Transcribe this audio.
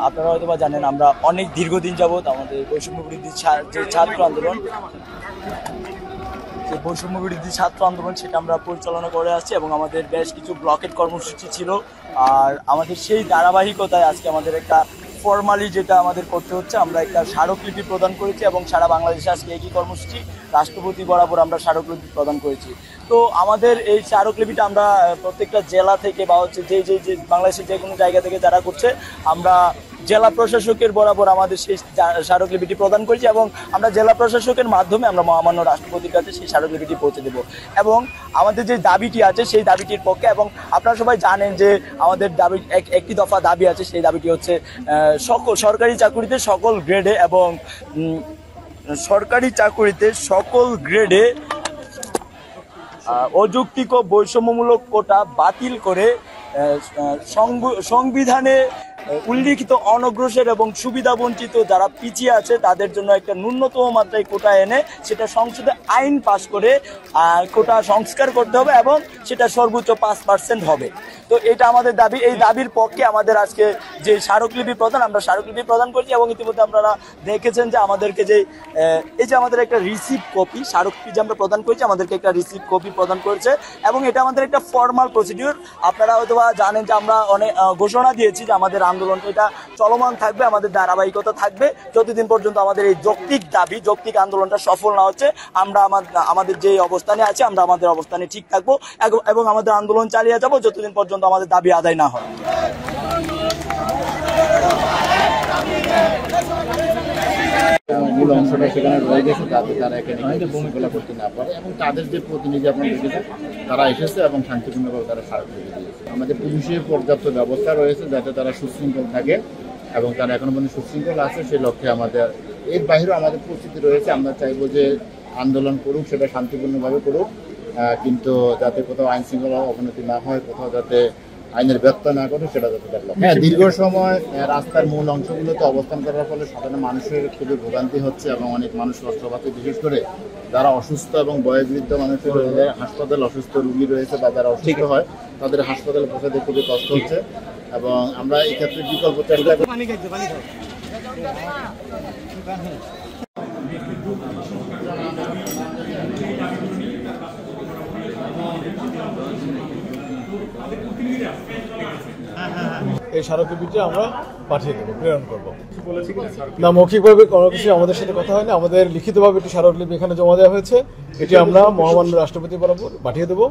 আপনারা হয়তো বা জানেন আমরা অনেক দীর্ঘদিন যাবৎ আমাদের বৈষম্য বিরোধী যে ছাত্র আন্দোলন, যে বৈষম্য বিরোধী ছাত্র আন্দোলন সেটা আমরা পরিচালনা করে আসছি এবং আমাদের বেশ কিছু ব্লকেট কর্মসূচি ছিল। আর আমাদের সেই ধারাবাহিকতায় আজকে আমাদের একটা ফর্মালি যেটা আমাদের করতে হচ্ছে, আমরা একটা স্মারকলিপি প্রদান করেছি এবং সারা বাংলাদেশে আজকে একই কর্মসূচি রাষ্ট্রপতি বরাবর আমরা স্মারকলিপি প্রদান করেছি। তো আমাদের এই স্মারকলিপিটা আমরা প্রত্যেকটা জেলা থেকে বা হচ্ছে যে বাংলাদেশের যে কোনো জায়গা থেকে যারা করছে আমরা জেলা প্রশাসকের বরাবর আমাদের সেই স্মারকলিপিটি প্রদান করেছি এবং আমরা জেলা প্রশাসকের মাধ্যমে আমরা মহামান্য রাষ্ট্রপতির কাছে সেই স্মারকলিপিটি পৌঁছে দেব। এবং আমাদের যে দাবিটি আছে সেই দাবিটির পক্ষে, এবং আপনারা সবাই জানেন যে আমাদের দাবি একটি দফা দাবি আছে, সেই দাবিটি হচ্ছে সরকারি চাকুরিতে সকল গ্রেডে এবং সরকারি চাকুরিতে সকল গ্রেডে অযৌক্তিক ও বৈষম্যমূলক কোটা বাতিল করে সংবিধানে উল্লিখিত অনগ্রসর এবং সুবিধাবঞ্চিত যারা পিছিয়ে আছে তাদের জন্য একটা ন্যূনতম মাত্রায় কোটা এনে সেটা সংসদে আইন পাশ করে কোটা সংস্কার করতে হবে এবং সেটা সর্বোচ্চ 5% হবে। তো এটা আমাদের দাবি। এই দাবির পক্ষে আমাদের আজকে যে স্মারকলিপি প্রদান, আমরা স্মারকলিপি প্রদান করছি এবং ইতিমধ্যে আপনারা দেখেছেন যে আমাদেরকে যে এই যে আমাদের একটা রিসিভ কপি স্মারকলিপি যে আমরা প্রদান করেছি, আমাদেরকে একটা রিসিভ কপি প্রদান করেছে এবং এটা আমাদের একটা ফর্মাল প্রসিডিউর। আপনারা হয়তো জানেন যে আমরা অনেক ঘোষণা দিয়েছি যে আমাদের আন্দোলনটা এটা চলমান থাকবে, আমাদের ধারাবাহিকতা থাকবে যতদিন পর্যন্ত আমাদের এই যৌক্তিক দাবি যৌক্তিক আন্দোলনটা সফল না হচ্ছে। আমরা আমাদের যে অবস্থানে আছি আমরা আমাদের অবস্থানে ঠিক থাকবো এবং আমাদের আন্দোলন চালিয়ে যাবো যতদিন পর্যন্ত আমাদের দাবি আদায় না হয়। মূল অংশটা সেখানে রয়ে গেছে, যাতে তারা এখানে বিশৃঙ্খলা করতে না পারে এবং তাদের যে প্রতিনিধি আপনারা দেখেছেন তারা এসেছে এবং শান্তিপূর্ণভাবে তারা স্মারকলিপি দিয়েছে। আমাদের পুলিশের পর্যাপ্ত ব্যবস্থা রয়েছে যাতে তারা সুশৃঙ্খল থাকে এবং তারা এখনো পর্যন্ত সুশৃঙ্খল আছে, সেই লক্ষ্যে আমাদের এর বাইরেও আমাদের প্রস্তুতি রয়েছে। আমরা চাইবো যে আন্দোলন করুক, সেটা শান্তিপূর্ণভাবে করুক, কিন্তু যাতে কোথাও আইন শৃঙ্খলা অবনতি না হয়, কোথাও যাতে আইনের ব্যত্যয় না করে, সেটা যাতে দেখলাম। হ্যাঁ, দীর্ঘ সময় রাস্তার মূল অংশগুলোতে অবস্থান করার ফলে সাধারণ মানুষের খুবই ভোগান্তি হচ্ছে এবং অনেক মানুষ কষ্ট পাচ্ছে, বিশেষ করে যারা অসুস্থ এবং বয়োবৃদ্ধ মানুষের হাসপাতাল অসুস্থ রোগী রয়েছে বা যারা অসুস্থ হয় তাদের হাসপাতালে পৌঁছাতে খুবই কষ্ট হচ্ছে এবং আমরা এই ক্ষেত্রে বিকল্প চেষ্টা করি। এই স্মারকলিপিটা আমরা পাঠিয়ে দেবো, প্রেরণ করবো। না, মৌখিকভাবে কোনো কিছু আমাদের সাথে কথা হয়নি, আমাদের লিখিতভাবে একটি স্মারকলিপি এখানে জমা দেওয়া হয়েছে, এটি আমরা মহামান্য রাষ্ট্রপতি বরাবর পাঠিয়ে দেবো।